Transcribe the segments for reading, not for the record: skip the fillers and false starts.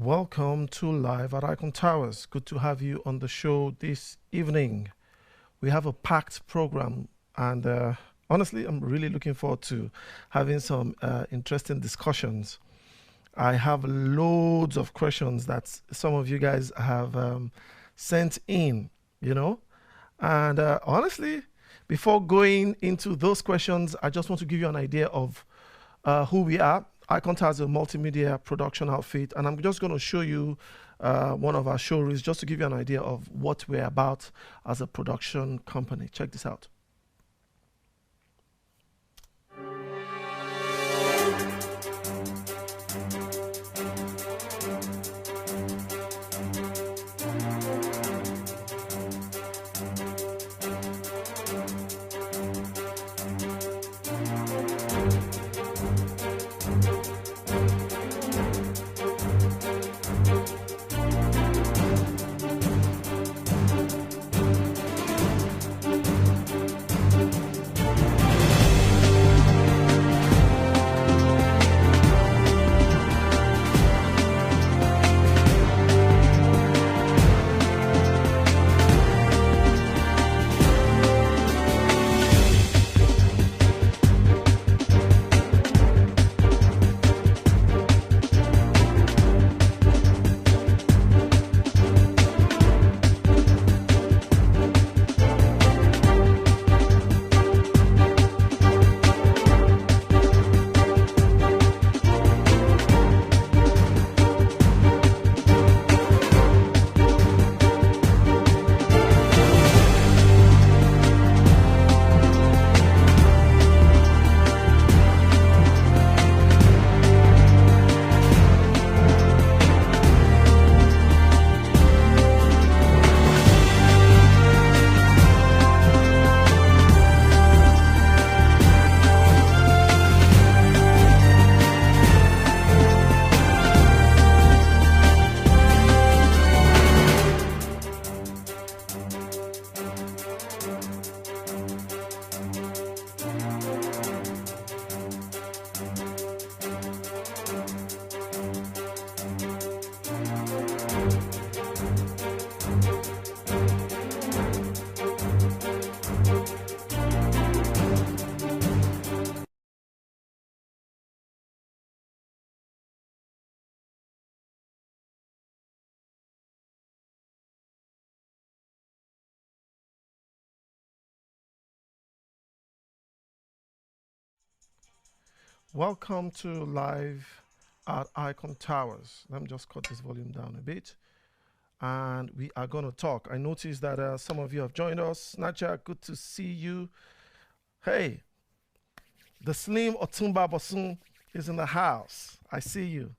Welcome to Live at Icon Towers. Good to have you on the show this evening. We have a packed program, and honestly, I'm really looking forward to having some interesting discussions. I have loads of questions that some of you guys have sent in, you know, and honestly, before going into those questions, I just want to give you an idea of who we are. Icon has a multimedia production outfit, and I'm just going to show you one of our showreels just to give you an idea of what we're about as a production company. Check this out. Welcome to Live at Icon Towers. Let me just cut this volume down a bit. And we are going to talk. I noticed that some of you have joined us. Snatcher, good to see you. Hey, the Slim Otumba Bosun is in the house. I see you.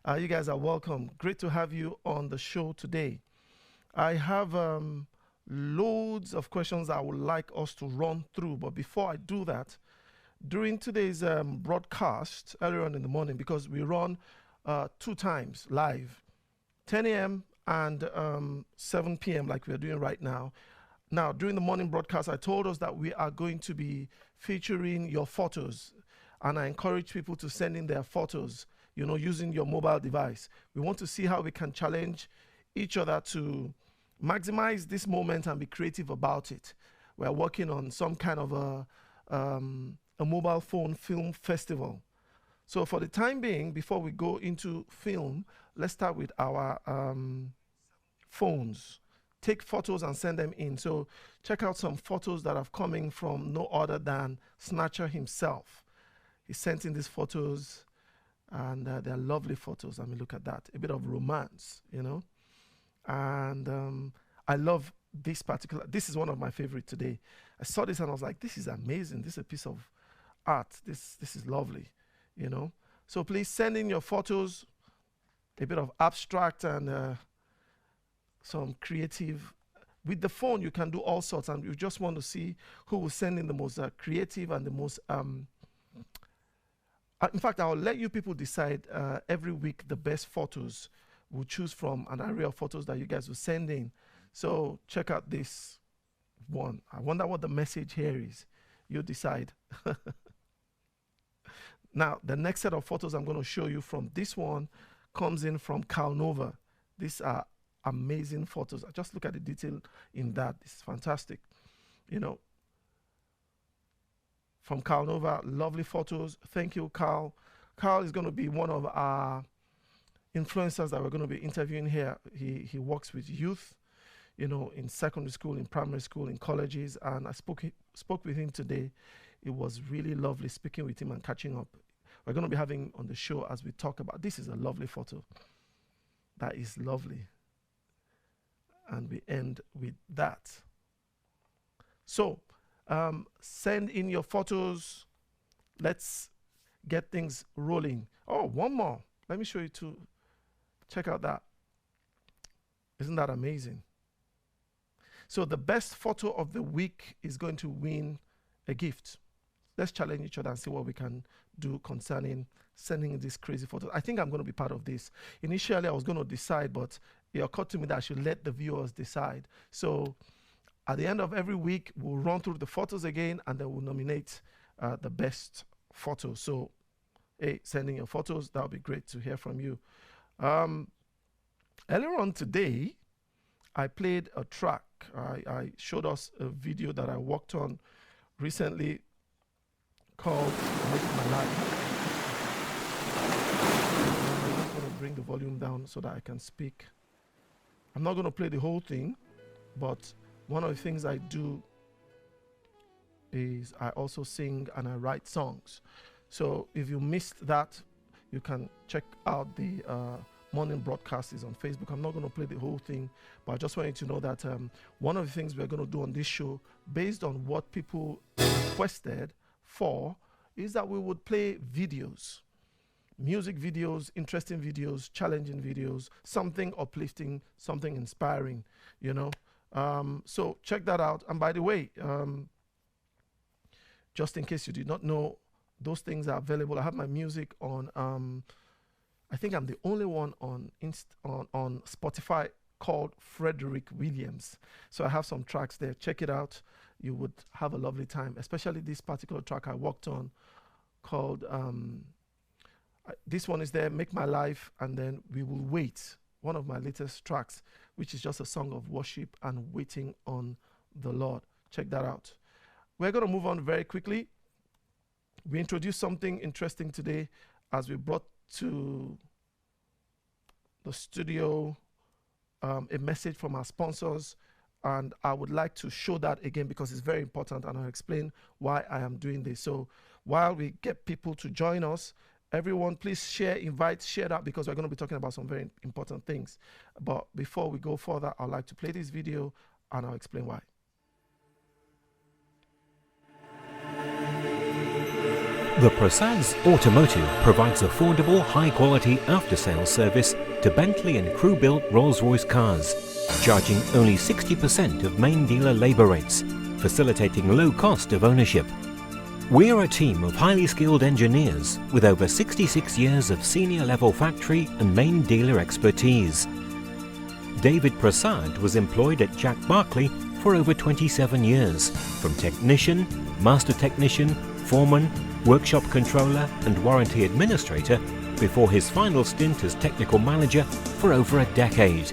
You guys are welcome. Great to have you on the show today. I have loads of questions I would like us to run through. But before I do that, during today's broadcast earlier on in the morning, because we run 2 times live, 10 a.m. and 7 p.m. like we're doing right now. Now, during the morning broadcast, I told us that we are going to be featuring your photos, and I encourage people to send in their photos, you know, using your mobile device. We want to see how we can challenge each other to maximize this moment and be creative about it. We're working on some kind of a mobile phone film festival. So for the time being, before we go into film, let's start with our phones. Take photos and send them in. So check out some photos that are coming from no other than Snatcher himself. He sent in these photos, and they're lovely photos. I mean, look at that. A bit of romance, you know. And I love this particular, this is one of my favorite today. I saw this and I was like, this is amazing. This is a piece of art. This is lovely, you know. So please send in your photos, a bit of abstract and some creative. With the phone, you can do all sorts, and you just want to see who will send in the most creative and the most. In fact, I'll let you people decide every week the best photos. We'll choose from an array of photos that you guys will send in. So check out this one. I wonder what the message here is. You decide. Now, the next set of photos I'm going to show you from this one comes in from Calnova. These are amazing photos. Just look at the detail in that. It's fantastic. You know, from Calnova, lovely photos. Thank you, Carl. Carl is going to be one of our influencers that we're going to be interviewing here. He works with youth, you know, in secondary school, in primary school, in colleges, and I spoke with him today. It was really lovely speaking with him and catching up. We're going to be having on the show as we talk about. This is a lovely photo. That is lovely. And we end with that. So send in your photos. Let's get things rolling. Oh, one more. Let me show you two. Check out that. Isn't that amazing? So the best photo of the week is going to win a gift. Let's challenge each other and see what we can do concerning sending these crazy photos. I think I'm going to be part of this. Initially, I was going to decide, but it occurred to me that I should let the viewers decide. So at the end of every week, we'll run through the photos again, and then we'll nominate the best photo. So, hey, sending your photos, that would be great to hear from you. Earlier on today, I played a track. I showed us a video that I worked on recently called Make My Life. I'm just going to bring the volume down so that I can speak. I'm not going to play the whole thing, but one of the things I do is I also sing and I write songs. So if you missed that, you can check out the morning broadcast is on Facebook. I'm not going to play the whole thing, but I just want you to know that one of the things we're going to do on this show, based on what people requested for, is that we would play videos, music videos, interesting videos, challenging videos, something uplifting, something inspiring, you know. So check that out. And by the way, just in case you did not know, those things are available. I have my music on I think I'm the only one on Spotify called Frederick Williams. So I have some tracks there. Check it out. You would have a lovely time, especially this particular track I worked on called, this one is there, Make My Life, and then We Will Wait, one of my latest tracks, which is just a song of worship and waiting on the Lord. Check that out. We're going to move on very quickly. We introduced something interesting today as we brought to the studio a message from our sponsors, and I would like to show that again because it's very important, and I'll explain why I am doing this. So while we get people to join us, everyone please share, invite, share that, because we're going to be talking about some very important things. But before we go further, I'd like to play this video and I'll explain why. The Prasad's Automotive provides affordable, high-quality after-sales service to Bentley and crew-built Rolls-Royce cars, charging only 60% of main dealer labour rates, facilitating low cost of ownership. We're a team of highly skilled engineers with over 66 years of senior-level factory and main dealer expertise. David Prasad was employed at Jack Barclay for over 27 years, from technician, master technician, foreman, workshop controller and warranty administrator, before his final stint as technical manager for over a decade.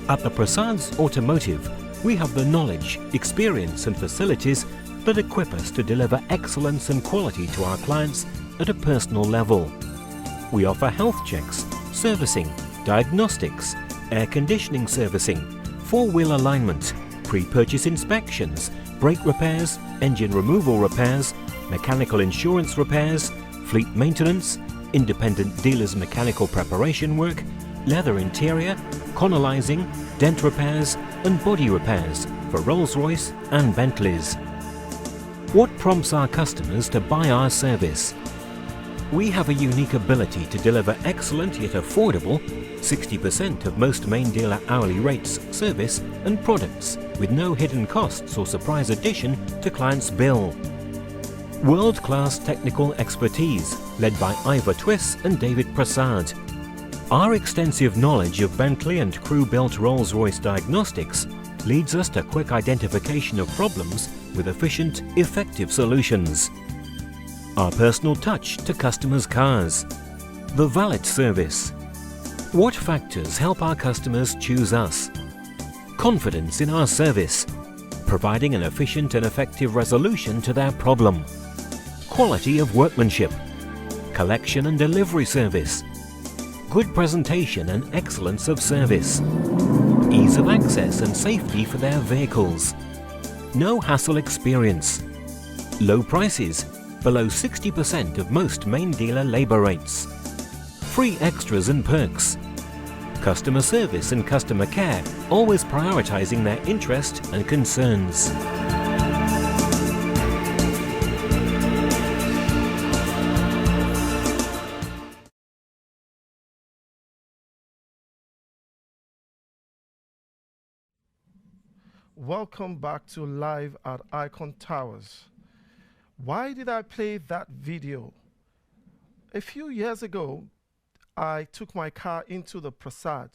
At the Prasad's Automotive, we have the knowledge, experience and facilities that equip us to deliver excellence and quality to our clients at a personal level. We offer health checks, servicing, diagnostics, air conditioning servicing, four-wheel alignment, pre-purchase inspections, brake repairs, engine removal repairs, mechanical insurance repairs, fleet maintenance, independent dealers mechanical preparation work, leather interior, conolizing, dent repairs and body repairs for Rolls-Royce and Bentleys. What prompts our customers to buy our service? We have a unique ability to deliver excellent yet affordable 60% of most main dealer hourly rates, service and products with no hidden costs or surprise addition to client's bill. World-class technical expertise led by Ivor Twiss and David Prasad. Our extensive knowledge of Bentley and crew-built Rolls-Royce diagnostics leads us to quick identification of problems with efficient, effective solutions. Our personal touch to customers' cars. The valet service, What factors help our customers choose us? Confidence in our service, providing an efficient and effective resolution to their problem. Quality of workmanship, collection and delivery service, good presentation and excellence of service, ease of access and safety for their vehicles, no hassle experience, low prices, below 60% of most main dealer labour rates, free extras and perks, customer service and customer care, always prioritising their interest and concerns. Welcome back to Live at Icon Towers. Why did I play that video? A few years ago, I took my car into the Prasad,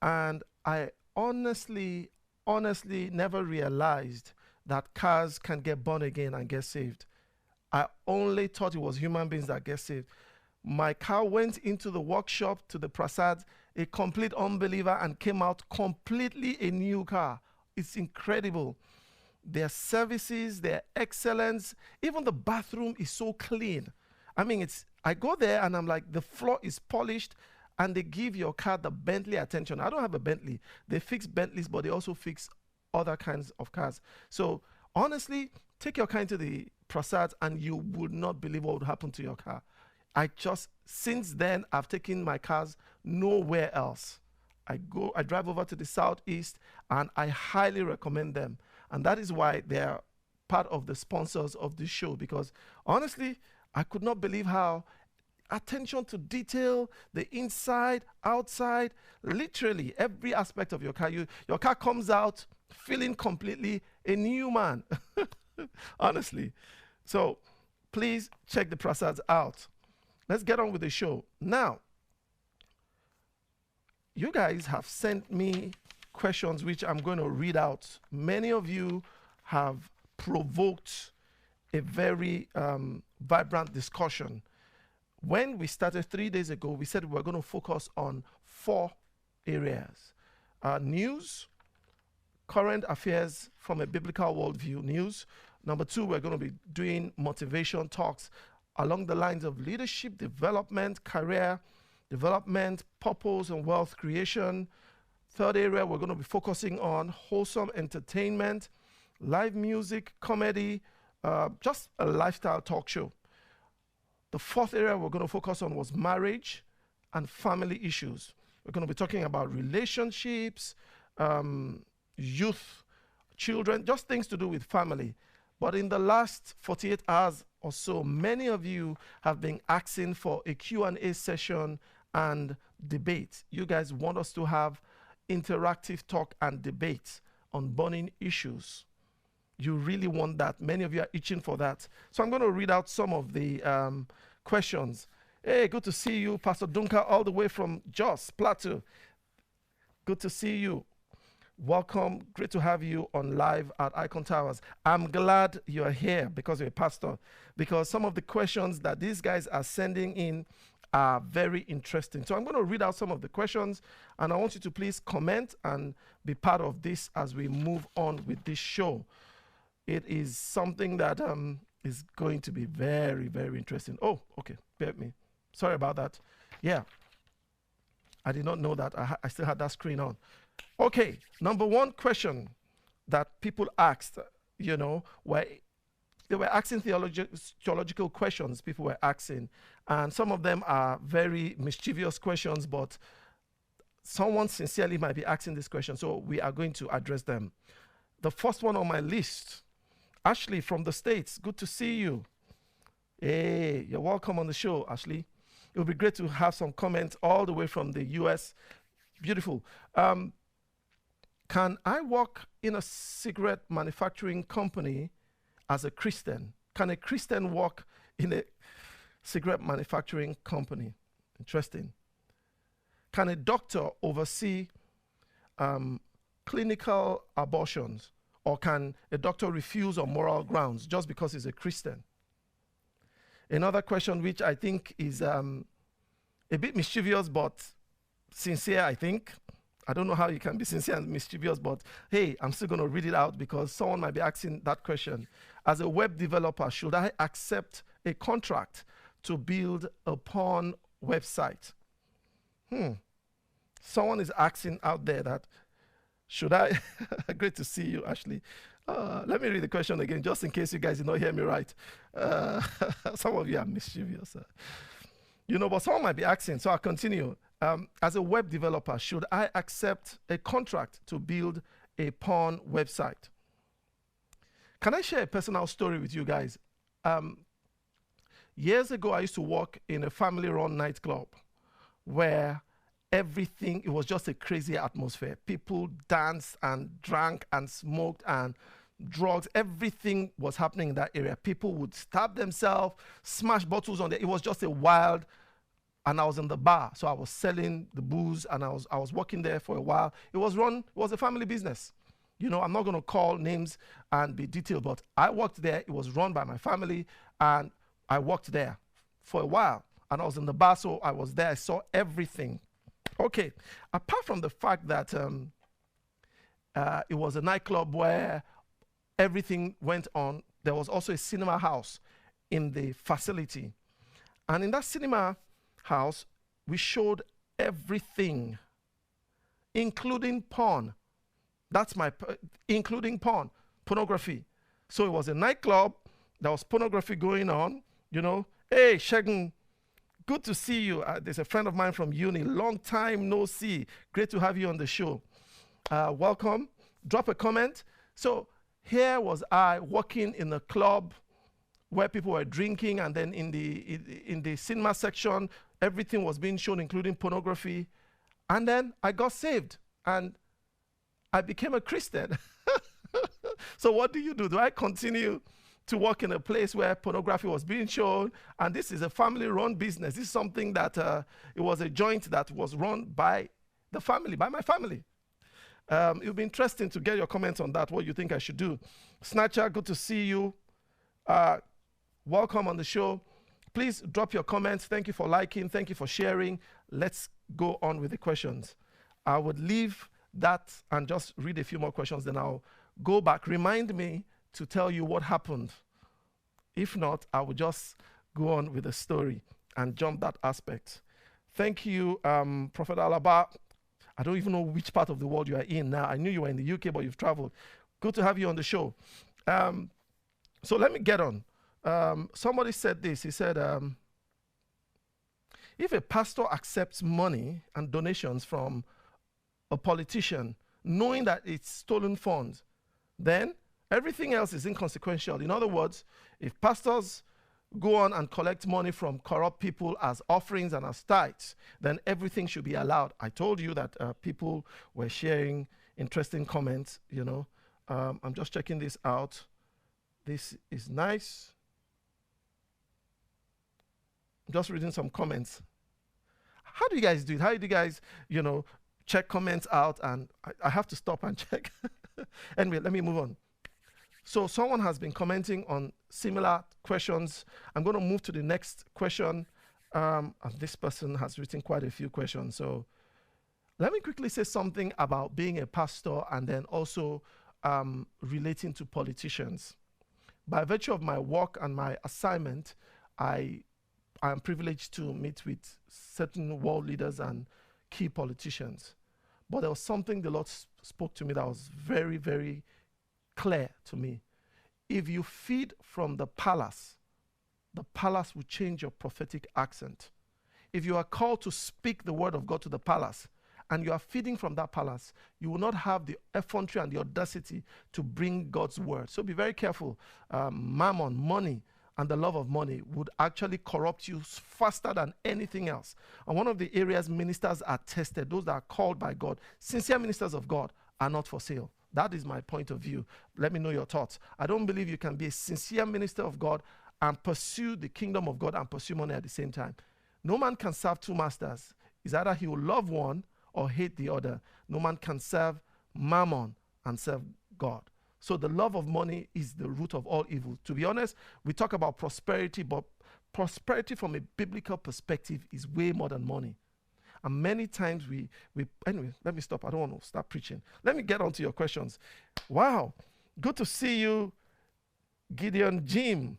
and I honestly never realized that cars can get born again and get saved. I only thought it was human beings that get saved. My car went into the workshop to the Prasad, a complete unbeliever, and came out completely a new car. It's incredible. Their services, their excellence, even the bathroom is so clean. I mean, I go there and I'm like, the floor is polished, and they give your car the Bentley attention. I don't have a Bentley. They fix Bentleys, but they also fix other kinds of cars. So honestly, take your car into the Prasad and you would not believe what would happen to your car. Since then, I've taken my cars nowhere else. I drive over to the Southeast, and I highly recommend them. And that is why they're part of the sponsors of this show, because honestly, I could not believe how attention to detail, the inside, outside, literally every aspect of your car. Your car comes out feeling completely a new man, honestly. So please check the Prasads out. Let's get on with the show. Now, you guys have sent me questions which I'm going to read out. Many of you have provoked a very vibrant discussion. When we started 3 days ago, we said we were going to focus on 4 areas. News, current affairs from a biblical worldview, news. Number 2, we're going to be doing motivation talks along the lines of leadership development, career development, purpose and wealth creation. 3rd area, we're going to be focusing on wholesome entertainment, live music, comedy, just a lifestyle talk show. The 4th area we're going to focus on was marriage and family issues. We're going to be talking about relationships, youth, children, just things to do with family. But in the last 48 hours or so, many of you have been asking for a Q&A session and debate. You guys want us to have interactive talk and debate on burning issues. You really want that. Many of you are itching for that. So I'm going to read out some of the questions. Hey, good to see you, Pastor Duncan, all the way from Jos Plateau. Good to see you. Welcome. Great to have you on Live at Icon Towers. I'm glad you're here because you're a pastor, because some of the questions that these guys are sending in are very interesting. So I'm going to read out some of the questions, and I want you to please comment and be part of this as we move on with this show. It is something that is going to be very, very interesting. Oh, okay. Bear with me. Sorry about that. Yeah. I did not know that. I still had that screen on. Okay. Number 1 question that people asked, they were asking theological questions people were asking. And some of them are very mischievous questions, but someone sincerely might be asking this question. So we are going to address them. The first one on my list, Ashley from the States, good to see you. Hey, you're welcome on the show, Ashley. It would be great to have some comments all the way from the US. Beautiful. Can I work in a cigarette manufacturing company as a Christian? Can a Christian work in a cigarette manufacturing company? Interesting. Can a doctor oversee clinical abortions? Or can a doctor refuse on moral grounds just because he's a Christian? Another question which I think is A bit mischievous, but sincere, I think. I don't know how you can be sincere and mischievous, but hey, I'm still going to read it out because someone might be asking that question. As a web developer, should I accept a contract to build a porn website? Someone is asking out there that, should I? Great to see you, Ashley. Let me read the question again, just in case you guys did not hear me right. Some of you are mischievous. But someone might be asking, so I'll continue. As a web developer, should I accept a contract to build a porn website? Can I share a personal story with you guys? Years ago, I used to work in a family-run nightclub where it was just a crazy atmosphere. People danced and drank and smoked and drugs. Everything was happening in that area. People would stab themselves, smash bottles on there. It was just a wild. And I was in the bar, so I was selling the booze, and I was working there for a while. It was a family business. I'm not going to call names and be detailed, but I worked there. It was run by my family, and I worked there for a while. And I was in the bar, so I was there. I saw everything. Okay, apart from the fact that it was a nightclub where everything went on, there was also a cinema house in the facility. And in that cinema house, we showed everything, including porn. Including pornography. So it was a nightclub. There was pornography going on. Hey, Shegun, good to see you. There's a friend of mine from uni. Long time no see. Great to have you on the show. Welcome. Drop a comment. So here was I working in a club where people were drinking, and then in the cinema section, everything was being shown, including pornography. And then I got saved, and I became a Christian. So what do? Do I continue to work in a place where pornography was being shown? And this is a family-run business. This is something that it was a joint that was run by the family, by my family. It'll be interesting to get your comments on that, what you think I should do. Snatcher, good to see you. Welcome on the show. Please drop your comments. Thank you for liking. Thank you for sharing. Let's go on with the questions. I would leave that and just read a few more questions, then I'll go back. Remind me to tell you what happened. If not, I will just go on with the story and jump that aspect. Thank you, Prophet Alaba. I don't even know which part of the world you are in now. I knew you were in the UK, but you've traveled. Good to have you on the show. So let me get on. Somebody said this. He said, if a pastor accepts money and donations from a politician, knowing that it's stolen funds, then everything else is inconsequential. In other words, if pastors go on and collect money from corrupt people as offerings and as tithes, then everything should be allowed. I told you that people were sharing interesting comments. I'm just checking this out. This is nice. I'm just reading some comments. How do you guys do it? How do you guys, check comments out? And I have to stop and check. Anyway, let me move on. So someone has been commenting on similar questions. I'm going to move to the next question. And this person has written quite a few questions. So let me quickly say something about being a pastor and then also relating to politicians. By virtue of my work and my assignment, I am privileged to meet with certain world leaders and key politicians. But there was something the Lord spoke to me that was very, very clear to me. If you feed from the palace will change your prophetic accent. If you are called to speak the word of God to the palace, and you are feeding from that palace, you will not have the effrontery and the audacity to bring God's word. So be very careful. Mammon, money, and the love of money would actually corrupt you faster than anything else. And one of the areas ministers are tested, those that are called by God, sincere ministers of God, are not for sale. That is my point of view. Let me know your thoughts. I don't believe you can be a sincere minister of God and pursue the kingdom of God and pursue money at the same time. No man can serve two masters. It's either he will love one or hate the other. No man can serve mammon and serve God. So the love of money is the root of all evil. To be honest, we talk about prosperity, but prosperity from a biblical perspective is way more than money. And many times anyway, let me stop. I don't want to start preaching. Let me get on to your questions. Wow, good to see you, Gideon Jim.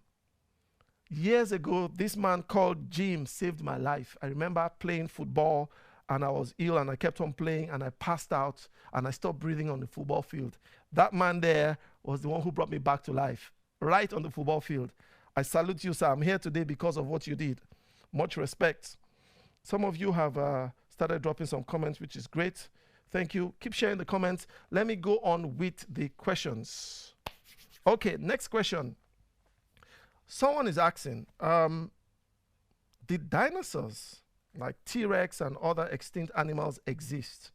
Years ago, this man called Jim saved my life. I remember playing football and I was ill and I kept on playing and I passed out and I stopped breathing on the football field. That man there was the one who brought me back to life, right on the football field. I salute you, sir. I'm here today because of what you did. Much respect. Some of you have started dropping some comments, which is great. Thank you. Keep sharing the comments. Let me go on with the questions. Okay, next question. Someone is asking, did dinosaurs like T-Rex and other extinct animals exist?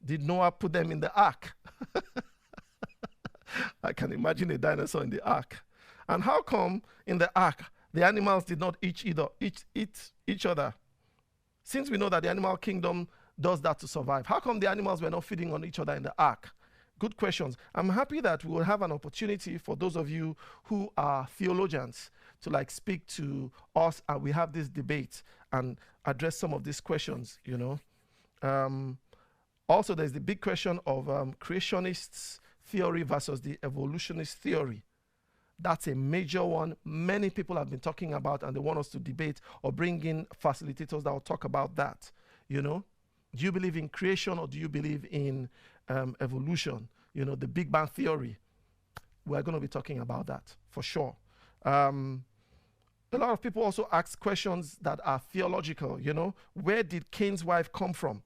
Did Noah put them in the ark? I can imagine a dinosaur in the ark. And how come in the ark the animals did not eat each other? Since we know that the animal kingdom does that to survive, how come the animals were not feeding on each other in the ark? Good questions. I'm happy that we will have an opportunity for those of you who are theologians to speak to us, and we have this debate and address some of these questions, Also, there's the big question of creationists theory versus the evolutionist theory. That's a major one. Many people have been talking about, and they want us to debate or bring in facilitators that will talk about that. Do you believe in creation or do you believe in evolution? The Big Bang Theory. We're going to be talking about that for sure. A lot of people also ask questions that are theological. Where did Cain's wife come from?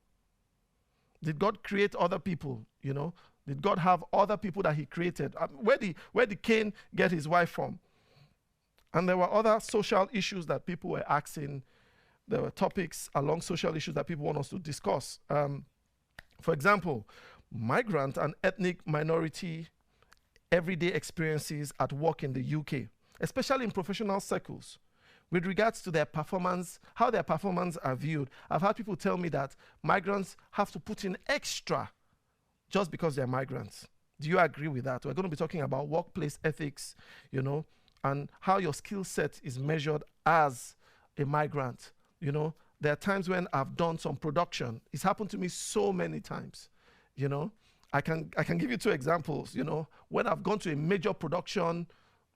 Did God create other people? Did God have other people that he created? Where did Cain get his wife from? And there were other social issues that people were asking. There were topics along social issues that people want us to discuss. For example, migrant and ethnic minority everyday experiences at work in the UK, especially in professional circles, with regards to their performance, how their performance are viewed. I've had people tell me that migrants have to put in extra just because they're migrants. Do you agree with that? We're going to be talking about workplace ethics, and how your skill set is measured as a migrant. There are times when I've done some production. It's happened to me so many times. I can give you two examples. When I've gone to a major production,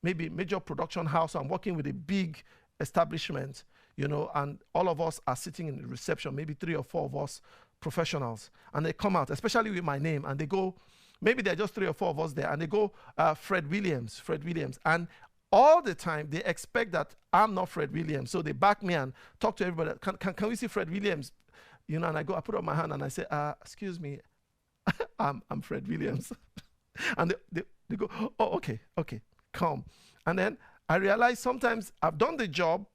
maybe major production house, I'm working with a big establishment, and all of us are sitting in the reception, maybe 3 or 4 of us professionals, and they come out, especially with my name, and they go, maybe there are just 3 or 4 of us there, and they go, Fred Williams, and all the time they expect that I'm not Fred Williams, so they back me and talk to everybody. Can we see Fred Williams? And I put up my hand and I say, excuse me, I'm Fred Williams. And they go, oh, okay, come. And then I realize sometimes I've done the job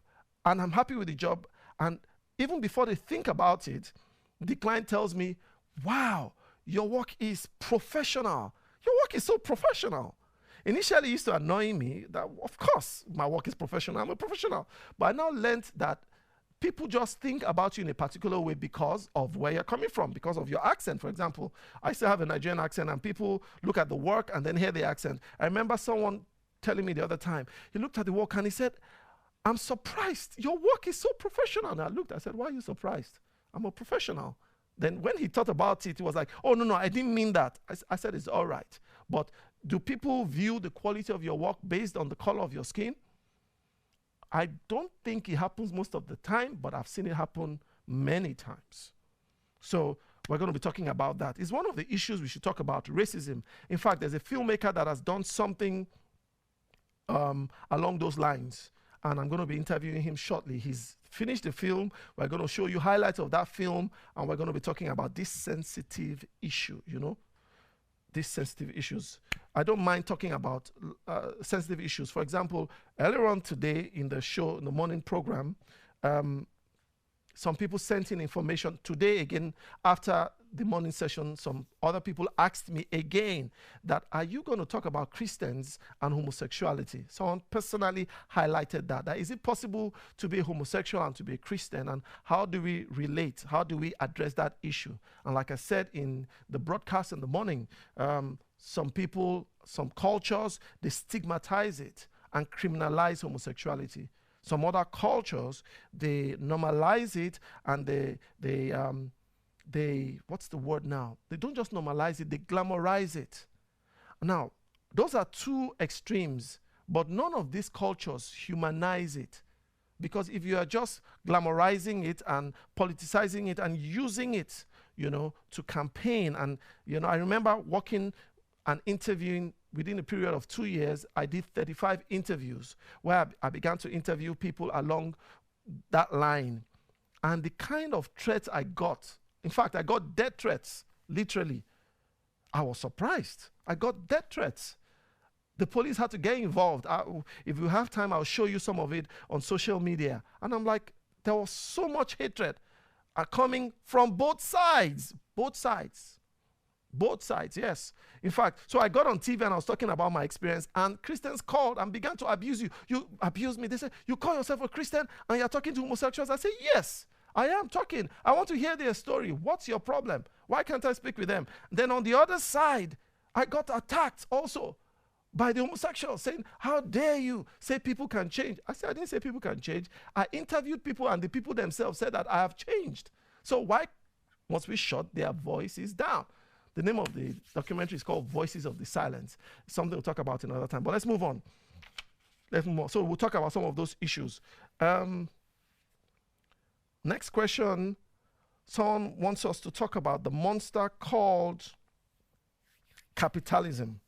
and I'm happy with the job, and even before they think about it, the client tells me, wow, your work is professional. Your work is so professional. Initially, it used to annoy me that, of course, my work is professional. I'm a professional. But I now learned that people just think about you in a particular way because of where you're coming from, because of your accent. For example, I still have a Nigerian accent, and people look at the work and then hear the accent. I remember someone telling me the other time, he looked at the work and he said, I'm surprised. Your work is so professional. And I said, why are you surprised? I'm a professional. Then when he thought about it, he was like, oh, no, I didn't mean that. I said, it's all right. But do people view the quality of your work based on the color of your skin? I don't think it happens most of the time, but I've seen it happen many times. So we're going to be talking about that. It's one of the issues we should talk about, racism. In fact, there's a filmmaker that has done something along those lines, and I'm going to be interviewing him shortly. He's finished the film. We're going to show you highlights of that film, and we're going to be talking about this sensitive issue, these sensitive issues. I don't mind talking about sensitive issues. For example, earlier on today in the show, in the morning program, some people sent in information. Today again, after the morning session, some other people asked me again that, are you going to talk about Christians and homosexuality? Someone personally highlighted that is it possible to be homosexual and to be a Christian, and how do we relate? How do we address that issue? And like I said in the broadcast in the morning, some people, some cultures, they stigmatize it and criminalize homosexuality. Some other cultures, they normalize it, and they what's the word now? They don't just normalize it, they glamorize it. Now, those are two extremes, but none of these cultures humanize it. Because if you are just glamorizing it and politicizing it and using it, to campaign, and, I remember working and interviewing within a period of 2 years. I did 35 interviews where I began to interview people along that line. And the kind of threats I got, in fact, I got death threats, literally. I was surprised. I got death threats. The police had to get involved. If you have time, I'll show you some of it on social media. And I'm like, there was so much hatred coming from both sides. Both sides. Both sides, yes. In fact, so I got on TV and I was talking about my experience, and Christians called and began to abuse you. You abuse me. They said, you call yourself a Christian and you're talking to homosexuals? I say, yes, I am talking. I want to hear their story. What's your problem? Why can't I speak with them? Then on the other side, I got attacked also by the homosexuals, saying, how dare you say people can change? I said, I didn't say people can change. I interviewed people, and the people themselves said that I have changed. So why must we shut their voices down? The name of the documentary is called Voices of the Silence. It's something we'll talk about another time. But let's move on. So we'll talk about some of those issues. Next question. Someone wants us to talk about the monster called capitalism.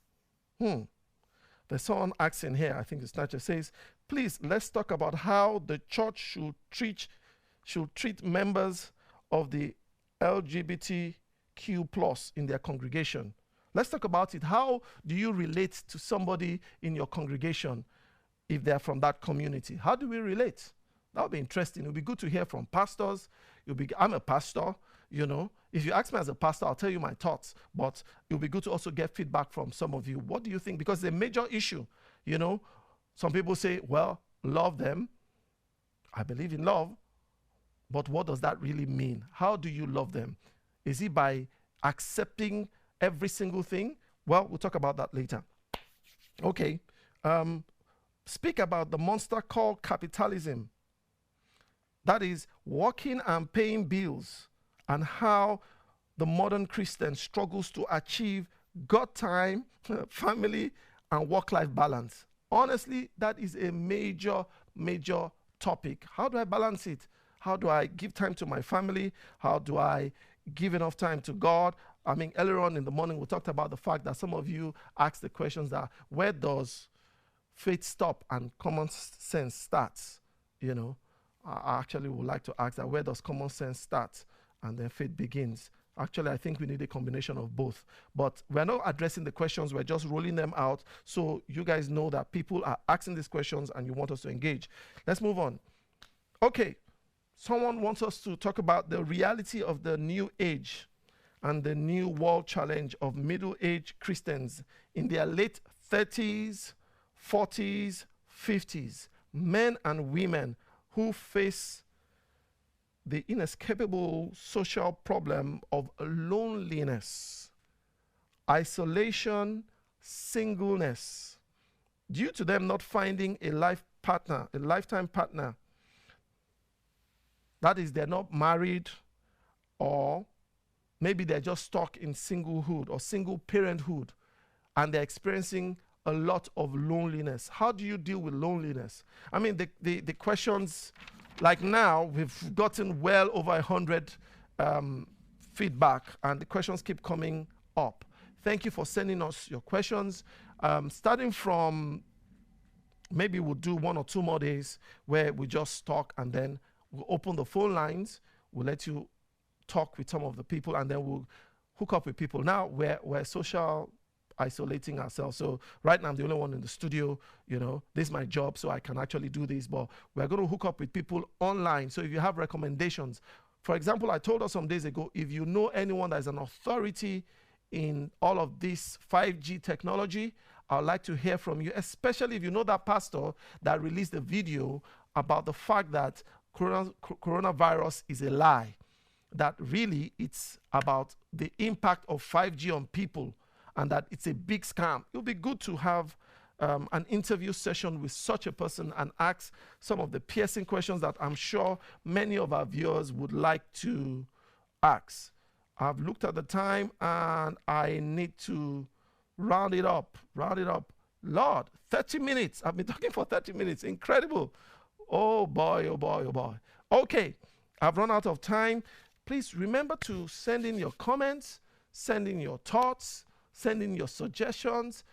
There's someone asking here, I think it's Snatcher, says, please, let's talk about how the church should treat members of the LGBTQ+ in their congregation. Let's talk about it. How do you relate to somebody in your congregation if they're from that community? How do we relate? That would be interesting. It would be good to hear from pastors. I'm a pastor, If you ask me as a pastor, I'll tell you my thoughts. But it would be good to also get feedback from some of you. What do you think? Because it's a major issue, Some people say, well, love them. I believe in love. But what does that really mean? How do you love them? Is it by accepting every single thing? Well, we'll talk about that later. Okay. Speak about the monster called capitalism. That is working and paying bills, and how the modern Christian struggles to achieve God time, family, and work-life balance. Honestly, that is a major, major topic. How do I balance it? How do I give time to my family? How do I give enough time to God? I mean, earlier on in the morning, we talked about the fact that some of you asked the questions that, where does faith stop and common sense starts? I actually would like to ask that, where does common sense start and then faith begins? Actually, I think we need a combination of both. But we're not addressing the questions, we're just rolling them out so you guys know that people are asking these questions and you want us to engage. Let's move on. Okay, someone wants us to talk about the reality of the new age and the new world challenge of middle-aged Christians in their late 30s, 40s, 50s, men and women who face the inescapable social problem of loneliness, isolation, singleness, due to them not finding a lifetime partner. That is, they're not married, or maybe they're just stuck in singlehood or single parenthood, and they're experiencing a lot of loneliness. How do you deal with loneliness? I mean, the questions, like now, we've gotten well over 100 feedback, and the questions keep coming up. Thank you for sending us your questions. Starting from, maybe we'll do 1 or 2 more days where we just talk, and then we'll open the phone lines. We'll let you talk with some of the people, and then we'll hook up with people. Now we're social isolating ourselves. So right now I'm the only one in the studio, this is my job, so I can actually do this, but we're going to hook up with people online. So if you have recommendations, for example, I told us some days ago, if you know anyone that is an authority in all of this 5G technology, I'd like to hear from you, especially if you know that pastor that released a video about the fact that coronavirus is a lie, that really it's about the impact of 5G on people, and that it's a big scam. It would be good to have an interview session with such a person and ask some of the piercing questions that I'm sure many of our viewers would like to ask. I've looked at the time and I need to round it up. Lord, 30 minutes. I've been talking for 30 minutes. Incredible. Oh boy, oh boy, oh boy. Okay, I've run out of time. Please remember to send in your comments, send in your thoughts, send in your suggestions.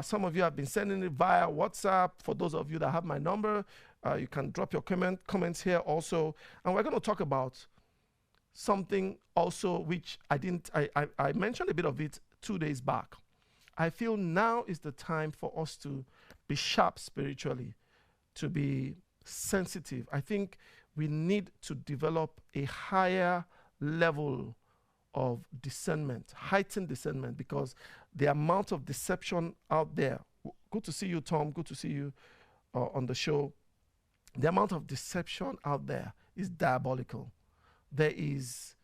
Some of you have been sending it via WhatsApp. For those of you that have my number, you can drop your comments here also. And we're going to talk about something also which I mentioned a bit of it 2 days back. I feel now is the time for us to be sharp spiritually, to be sensitive. I think we need to develop a higher level of discernment, heightened discernment, because the amount of deception out there. Good to see you, Tom. Good to see you on the show. The amount of deception out there is diabolical. There is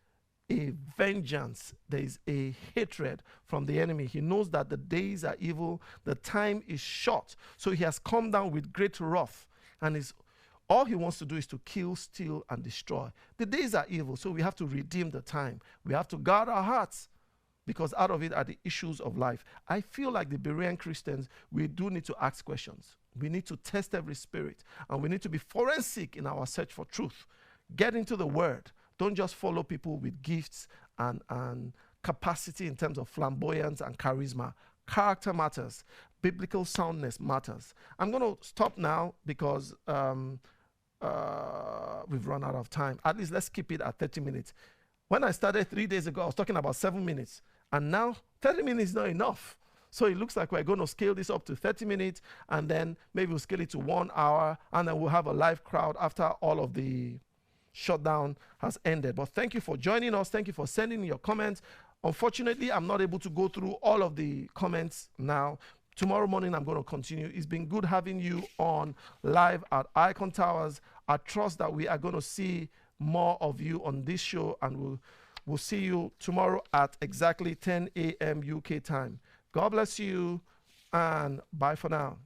a vengeance, there is a hatred from the enemy. He knows that the days are evil, the time is short. So he has come down with great wrath, and all he wants to do is to kill, steal, and destroy. The days are evil, so we have to redeem the time. We have to guard our hearts, because out of it are the issues of life. I feel like the Berean Christians, we do need to ask questions. We need to test every spirit, and we need to be forensic in our search for truth. Get into the word. Don't just follow people with gifts and capacity in terms of flamboyance and charisma. Character matters. Biblical soundness matters. I'm going to stop now because we've run out of time. At least let's keep it at 30 minutes. When I started 3 days ago, I was talking about 7 minutes. And now 30 minutes is not enough. So it looks like we're going to scale this up to 30 minutes. And then maybe we'll scale it to 1 hour. And then we'll have a live crowd after all of the shutdown has ended. But thank you for joining us. Thank you for sending your comments. Unfortunately, I'm not able to go through all of the comments now. Tomorrow morning, I'm going to continue. It's been good having you on live at Icon Towers. I trust that we are going to see more of you on this show, and we'll see you tomorrow at exactly 10 a.m. UK time. God bless you, and bye for now.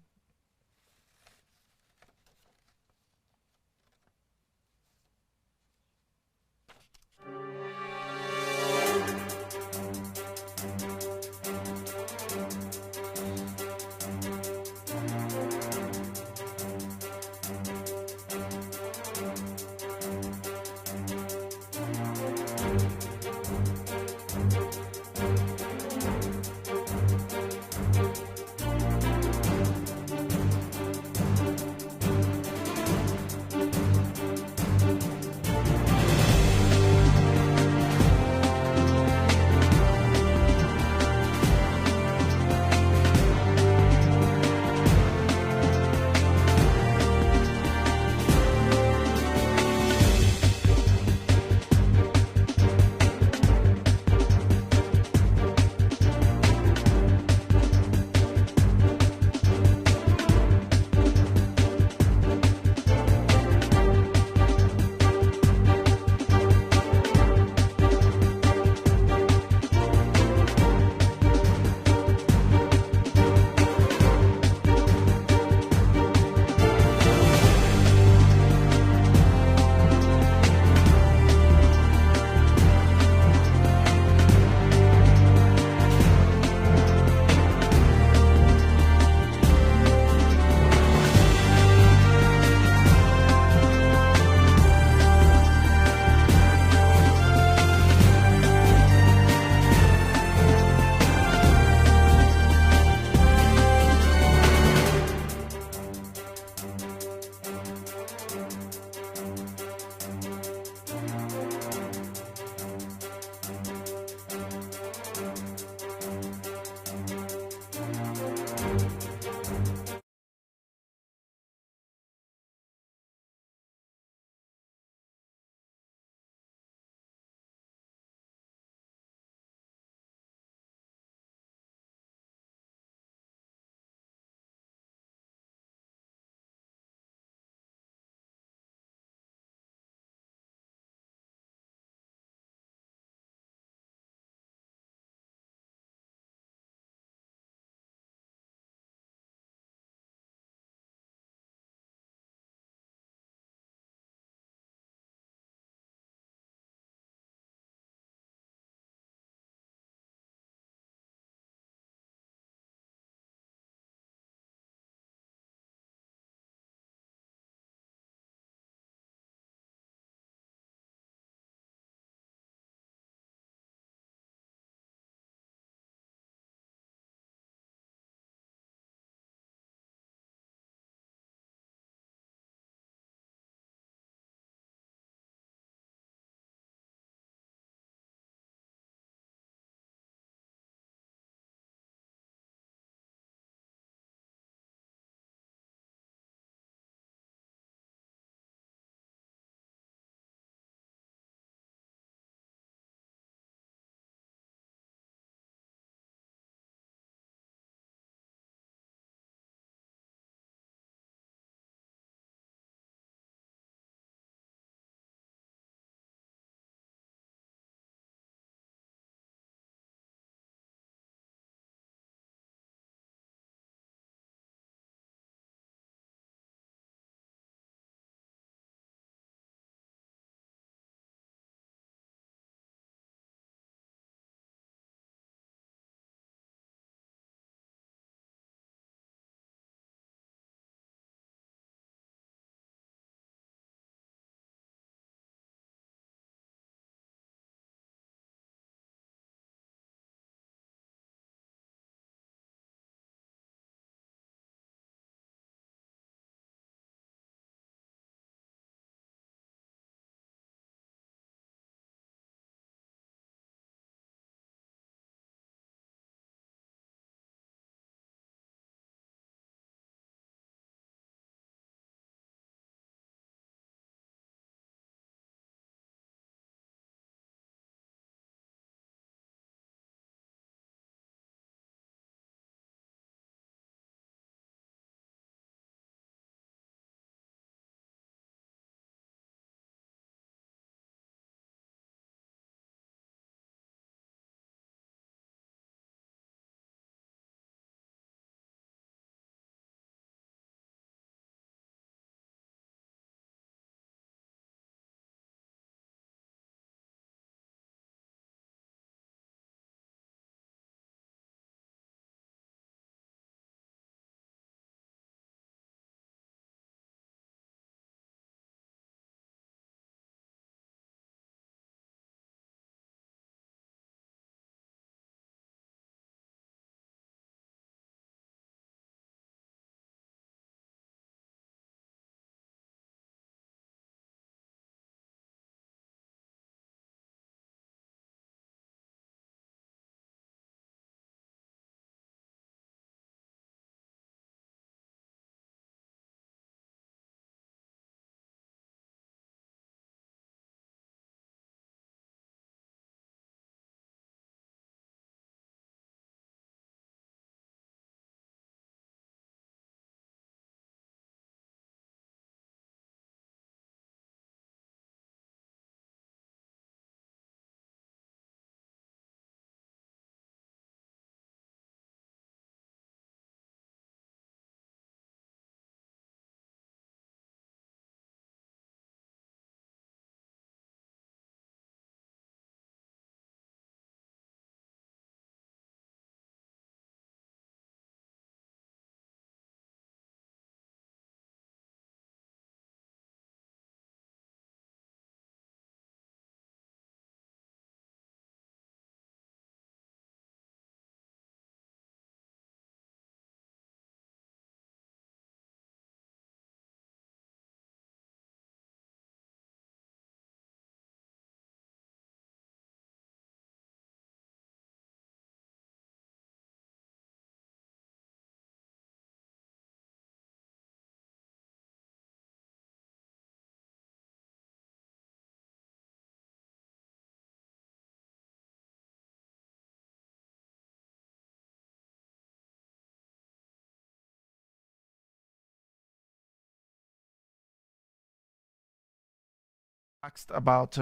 asked about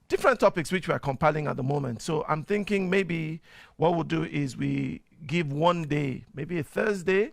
different topics which we are compiling at the moment. So I'm thinking maybe what we'll do is we give one day, maybe a Thursday,